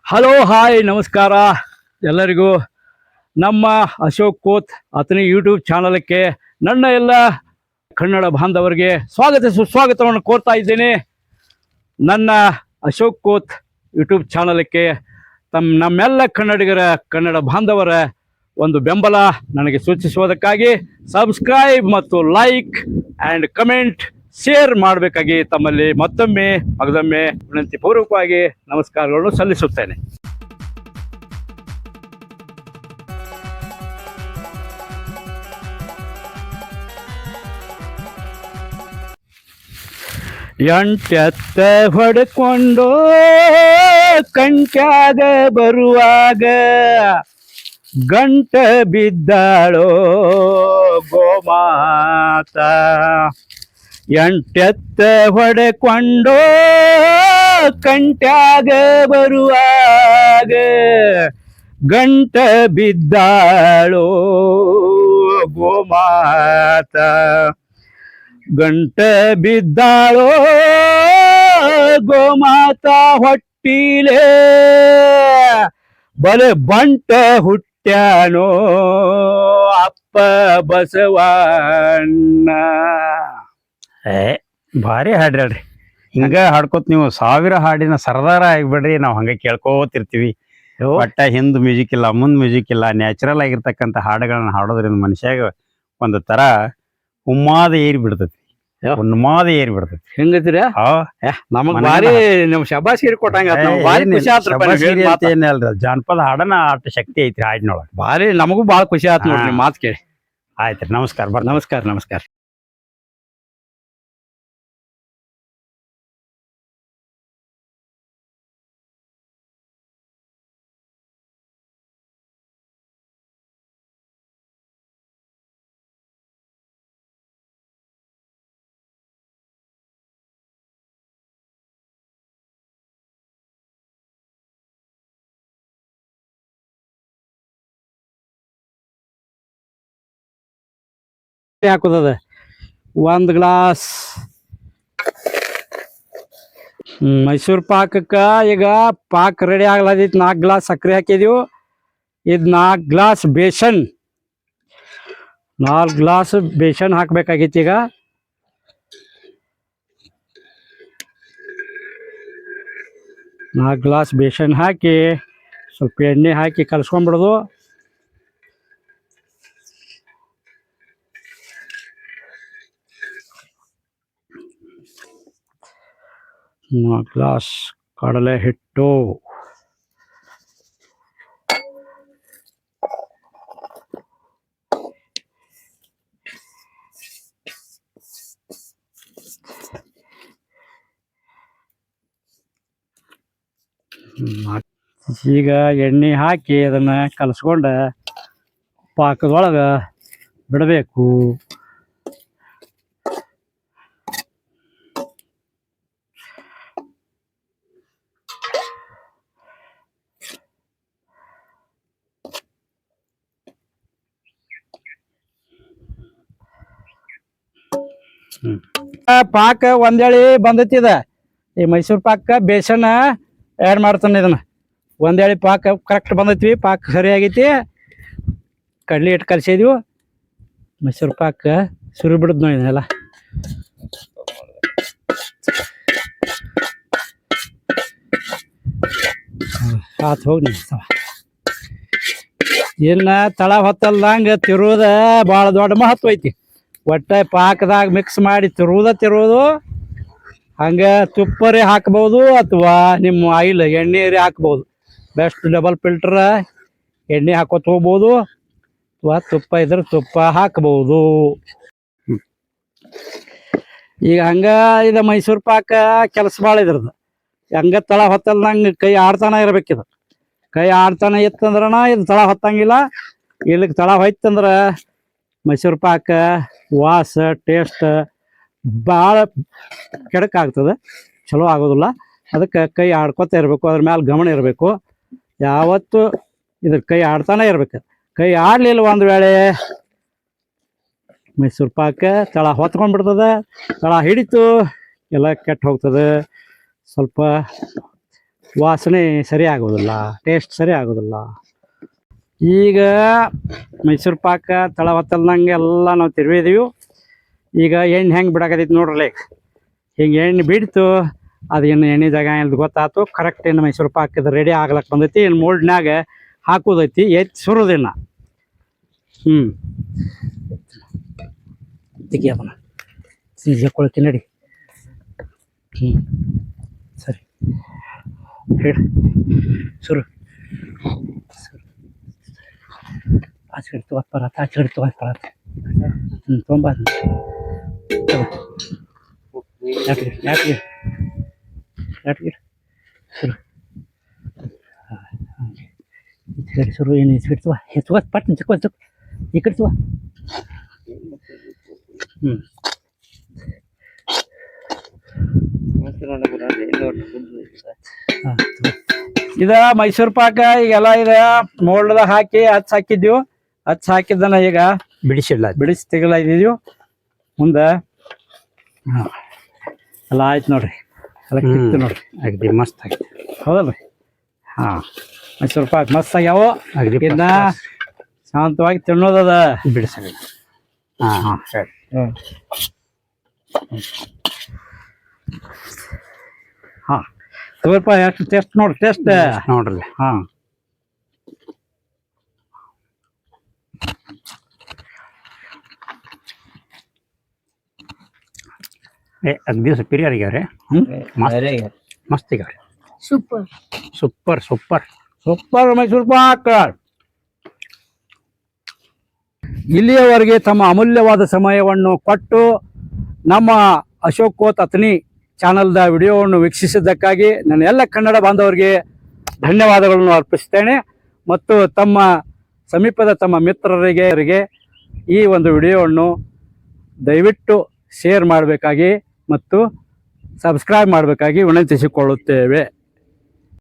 Hello hi ನಮಸ್ಕಾರ ಎಲ್ಲರಿಗೂ. ನಮ್ಮ ಅಶೋಕ್ ಕೋತ್ ಆತನ ಯೂಟ್ಯೂಬ್ ಚಾನಲಕ್ಕೆ ನನ್ನ ಎಲ್ಲ ಕನ್ನಡ ಬಾಂಧವರಿಗೆ ಸುಸ್ವಾಗತವನ್ನು ಕೋರ್ತಾ ಇದ್ದೇನೆ. ನನ್ನ ಅಶೋಕ್ ಕೋತ್ ಯೂಟ್ಯೂಬ್ ಚಾನಲಕ್ಕೆ ನಮ್ಮೆಲ್ಲ ಕನ್ನಡ ಬಾಂಧವರ ಒಂದು ಬೆಂಬಲ ನನಗೆ ಸೂಚಿಸುವುದಕ್ಕಾಗಿ ಸಬ್ಸ್ಕ್ರೈಬ್ ಮತ್ತು ಲೈಕ್ ಆ್ಯಂಡ್ ಕಮೆಂಟ್ ಶೇರ್ ಮಾಡಬೇಕಾಗಿ ತಮ್ಮಲ್ಲಿ ಮತ್ತೊಮ್ಮೆ ವಿನಂತಿ ಪೂರ್ವಕವಾಗಿ ನಮಸ್ಕಾರಗಳನ್ನು ಸಲ್ಲಿಸುತ್ತೇನೆ. ಎಂಟೆತ್ತ ಹೊಡ್ಕೊಂಡು ಕಂಟ್ಯಾಗ ಬರುವಾಗ ಗಂಟ ಬಿದ್ದಾಳೋ ಗೋಮಾತ. ಎಂಟೆತ್ತ ಹೊಡೆಕೊಂಡು ಕಂಟ್ಯಾಗ ಬರುವಾಗ ಗಂಟ ಬಿದ್ದಾಳೋ ಗೋಮಾತ. ಗಂಟ ಬಿದ್ದಾಳೋ ಗೋಮಾತ ಹೊಟ್ಟಿಲೆ ಬಲೆ ಬಂಟ ಹುಟ್ಟ್ಯಾನೋ ಅಪ್ಪ ಬಸವಣ್ಣ. ಭಾರಿ ಹಾಡ್ರಿ. ಹಿಂಗ ಹಾಡ್ಕೋತ ನೀವು 1000 ಹಾಡಿನ ಸರ್ದಾರ ಆಗಿಬಿಡ್ರಿ. ನಾವು ಹಂಗೆ ಕೇಳ್ಕೋತಿರ್ತೀವಿ. ಒಟ್ಟ ಹಿಂದ್ ಮ್ಯೂಸಿಕ್ ಇಲ್ಲ, ಮುಂದ್ ಮ್ಯೂಸಿಕ್ ಇಲ್ಲ, ನ್ಯಾಚುರಲ್ ಆಗಿರ್ತಕ್ಕಂಥ ಹಾಡುಗಳನ್ನ ಹಾಡೋದ್ರಿಂದ ಮನುಷ್ಯಾಗ ಒಂದು ತರ ಉಮ್ಮಾದ ಏರಿ ಬಿಡ್ತೈತಿ. ಉನ್ಮಾದ ಏರಿ ಬಿಡ್ತೈತಿ. ಹೆಂಗತ್ತೀರ? ನಮಗ್ ಭಾರಿ ನಮ್ ಶಬಾಸ್ಗಿರಿ ಕೊಟ್ಟಂಗ ಜಾನಪದ ಹಾಡನ ಆಟ ಶಕ್ತಿ ಐತ್ರಿ ಹಾಡಿನೊಳಗ. ಭಾರಿ ನಮಗೂ ಭಾಳ ಖುಷಿ ಆಯ್ತು ನೋಡ್ರಿ ಮಾತು ಕೇಳಿ. ಆಯ್ತ್ರಿ, ನಮಸ್ಕಾರ. ನಮಸ್ಕಾರ. ಹಾಕೋದದ 1 ಗ್ಲಾಸ್ ಮೈಸೂರು ಪಾಕಕ್ಕ. ಈಗ ಪಾಕ್ ರೆಡಿ ಆಗ್ಲದೈತಿ. 4 ಗ್ಲಾಸ್ ಸಕ್ಕರೆ ಹಾಕಿದೀವಿ. ಇದು 4 ಗ್ಲಾಸ್ ಬೇಸನ್. 4 ಗ್ಲಾಸ್ ಬೇಸನ್ ಹಾಕ್ಬೇಕಾಗೈತಿ. ಈಗ 4 ಗ್ಲಾಸ್ ಬೇಸನ್ ಹಾಕಿ ಸ್ವಲ್ಪ ಎಣ್ಣೆ ಹಾಕಿ ಕಲಸ್ಕೊಂಡ್ಬಿಡೋದು. ಗ್ಲಾಸ್ ಕಡಲೆ ಹಿಟ್ಟು, ಈಗ ಎಣ್ಣೆ ಹಾಕಿ ಅದನ್ನ ಕಲಸ್ಕೊಂಡ ಪಾಕದೊಳಗ ಬಿಡಬೇಕು. ಪಾಕ ಒಂದೇಳಿ ಬಂದೈತಿದ. ಈ ಮೈಸೂರು ಪಾಕ ಬೇಸನ್ ಆ್ಯಡ್ ಮಾಡ್ತಾನೆ. ಇದನ್ನ ಒಂದೇಳಿ ಪಾಕ ಕರೆಕ್ಟ್ ಬಂದೈತಿ. ಪಾಕ ಸರಿ ಆಗೈತಿ. ಕಡ್ಲಿ ಹಿಟ್ಟು ಕಲಸಿದ್ವಿ. ಮೈಸೂರು ಪಾಕ ಸುರಿ ಬಿಡುದು ನೋಡಿ. ಇದನ್ನೆಲ್ಲ ಆತ್ ಹೋಗಿ ಇನ್ನ ತಳ ಹೊತ್ತಲ್ದಂಗ ತಿರುವುದ ಭಾಳ ದೊಡ್ಡ ಮಹತ್ವ ಐತಿ. ಒಟ್ಟ ಪಾಕದಾಗ ಮಿಕ್ಸ್ ಮಾಡಿ ತಿರುವುದು. ಹಂಗೆ ತುಪ್ಪರಿ ಹಾಕ್ಬೋದು ಅಥವಾ ನಿಮ್ಮ ಆಯಿಲ್ ಎಣ್ಣೆ ಹಾಕ್ಬೋದು. ಬೆಸ್ಟ್ ಡಬಲ್ ಫಿಲ್ಟರ್ ಎಣ್ಣೆ ಹಾಕೋತ ಹೋಗ್ಬೋದು ಅಥವಾ ತುಪ್ಪ ಇದ್ರೆ ತುಪ್ಪ ಹಾಕ್ಬೋದು. ಈಗ ಹಂಗ ಇದು ಮೈಸೂರು ಪಾಕ ಕೆಲಸ ಭಾಳ ಇದ್ರದ್ದು. ಹಂಗ ತಳ ಹೊತ್ತಲ್ದಂಗೆ ಕೈ ಆಡ್ತಾನೆ ಇರ್ಬೇಕಿದು. ಕೈ ಆಡ್ತಾನೆ ಇತ್ತಂದ್ರನ ಇದು ತಳ ಹೊತ್ತಂಗಿಲ್ಲ. ಇಲ್ಲಿಗೆ ತಳ ಹೋಯ್ತಂದ್ರೆ ಮೈಸೂರು ಪಾಕ ವಾಸ ಟೇಸ್ಟ್ ಭಾಳ ಕೆಡಕಾಗ್ತದೆ, ಚಲೋ ಆಗೋದಿಲ್ಲ. ಅದಕ್ಕೆ ಕೈ ಆಡ್ಕೊತ ಇರಬೇಕು. ಅದ್ರ ಮೇಲೆ ಗಮನ ಇರಬೇಕು. ಯಾವತ್ತು ಇದ್ರ ಕೈ ಆಡ್ತಾನೆ ಇರ್ಬೇಕು. ಕೈ ಆಡಲಿಲ್ಲ ಒಂದು ವೇಳೆ ಮೈಸೂರು ಪಾಕ ತಳ ಹೊತ್ಕೊಂಡ್ಬಿಡ್ತದೆ. ತಳ ಹಿಡಿತು ಎಲ್ಲ ಕೆಟ್ಟು ಹೋಗ್ತದೆ. ಸ್ವಲ್ಪ ವಾಸನೆ ಸರಿ ಆಗೋದಿಲ್ಲ, ಟೇಸ್ಟ್ ಸರಿ ಆಗೋದಿಲ್ಲ. ಈಗ ಮೈಸೂರು ಪಾಕ ತಳ ಹೊತ್ತಲ್ದಂಗೆ ಎಲ್ಲ ನಾವು ತಿರುವಿದೀವಿ. ಈಗ ಎಣ್ಣೆ ಹೆಂಗೆ ಬಿಡಾಕತೈತಿ ನೋಡ್ರಲ್ಲ, ಹಿಂಗೆ ಎಣ್ಣೆ ಬಿಡ್ತು, ಅದು ಇನ್ನು ಎಣ್ಣೆ ಜಾಗ ಇಲ್ದು ಗೊತ್ತಾಯ್ತು. ಕರೆಕ್ಟ್ ಇನ್ನು ಮೈಸೂರು ಪಾಕದ ರೆಡಿ ಆಗ್ಲಕ್ಕೆ ಬಂದೈತಿ. ಇನ್ನು ಮೋಲ್ಡ್ನಾಗ ಹಾಕೋದೈತಿ, ಎತ್ತಿ ಸುರೋದಿನ್ನ. ತೆಗಿ ಅದನ್ನ ಹಾಕೊಳಕ್ಕೆ ನಡಿ. ಸರಿ ಹೇಳಿ, ಸುರು ಆಚೆ ತೊಗೊಬರತ್ತ, ಆಚೆ ತೊಗೊಬರತ್ತ. ತೊಂಬ ಯಾಕೆ ಶುರು ಶುರು ಏನು ಇಸ್ಬಿಡ್ತವ ಎತ್ವ ಪಟ್ ಚಕ್ವ ಚಕ್ ಈ ಕಡೆ ತವ. ಇದ ಮೈಸೂರು ಪಾಕ ಈಗೆಲ್ಲ ಇದೆ ಮೋಲ್ಡ್ದಾಗ ಹಾಕಿ ಹಾಕಿದ್ದೀವಿ. ಹಾಕಿದ್ದನ್ನ ಈಗ ಬಿಡಿಸಿ ತೆಗಲಾಗಿದ್ದೀವಿ. ಮುಂದೆ ಎಲ್ಲ ಆಯ್ತು ನೋಡ್ರಿ, ಎಲ್ಲ ಕಿತ್ತು ನೋಡ್ರಿ, ಅಗದಿ ಮಸ್ತ್ ಆಗಿದೆ. ಹೌದಲ್ರಿ? ಮೈಸೂರು ಪಾಕ್ ಮಸ್ತ್ ಆಗ್ಯಾವ. ಇದನ್ನ ಶಾಂತವಾಗಿ ತಿನ್ನೋದದ, ಬಿಡಿಸ. ಸರಿ. ತಗೋರಪ್ಪ, ಎಷ್ಟು ಟೇಸ್ಟ್ ನೋಡ್ರಿ, ಟೇಸ್ಟ್ ನೋಡ್ರಿ. ಅಗದಿ ಸುಪೀರಿಯರ್ ಆಗ್ಯಾವ್ರಿ. ಮಸ್ತ್ ಆಗ್ಯಾವ್ರಿ. ಸೂಪರ್ ಮೈಸೂರು ಪಾಕ್. ಇಲ್ಲಿಯವರೆಗೆ ತಮ್ಮ ಅಮೂಲ್ಯವಾದ ಸಮಯವನ್ನು ಕೊಟ್ಟು ನಮ್ಮ ಅಶೋಕ್ ಕೋತ್ ಅತನಿ ಚಾನಲ್ದ ವಿಡಿಯೋವನ್ನು ವೀಕ್ಷಿಸಿದ್ದಕ್ಕಾಗಿ ನನ್ನ ಎಲ್ಲ ಕನ್ನಡ ಬಾಂಧವರಿಗೆ ಧನ್ಯವಾದಗಳನ್ನು ಅರ್ಪಿಸ್ತೇನೆ. ಮತ್ತು ತಮ್ಮ ಸಮೀಪದ ತಮ್ಮ ಮಿತ್ರರಿಗೆ ಈ ಒಂದು ವಿಡಿಯೋವನ್ನು ದಯವಿಟ್ಟು ಶೇರ್ ಮಾಡಬೇಕಾಗಿ ಮತ್ತು ಸಬ್ಸ್ಕ್ರೈಬ್ ಮಾಡಬೇಕಾಗಿ ವಿನಂತಿಸಿಕೊಳ್ಳುತ್ತೇವೆ.